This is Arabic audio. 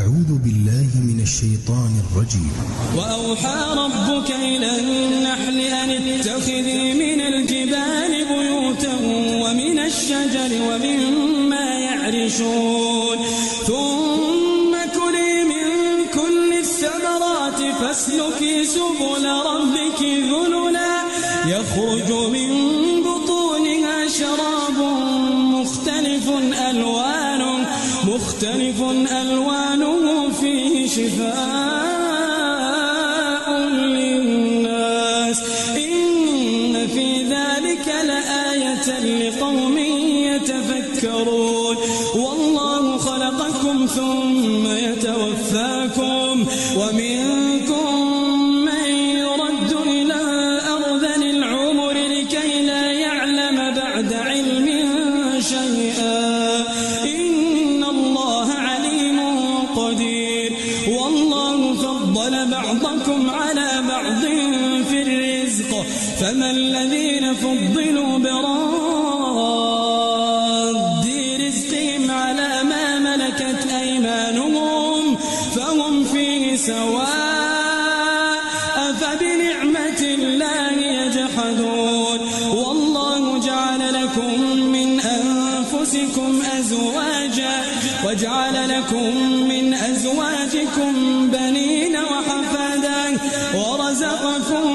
أعوذ بالله من الشيطان الرجيم. وأوحى ربك إلى النحل أن اتخذي من الجبال بيوتا ومن الشجر ومما يعرشون ثم كلي من كل الثمرات فاسلكي سبل ربك ذللا يخرج من بطونها شراب مختلف ألوانه فيه شفاء للناس إن في ذلك لآية لقوم يتفكرون والله خلقكم ثم يتوفاكم ومنكم من يرد إلى أرذل العمر لكي لا يعلم بعد علم شيئا والله فضل بعضكم على بعض في الرزق فما الذين فضلوا براد رزقهم على ما ملكت أيمانهم فهم فيه سواء أفبنعمة الله يجحدون والله جعل لكم من أنفسكم أزواجا وجعل لكم من أزواجكم بنين وحفادا ورزقكم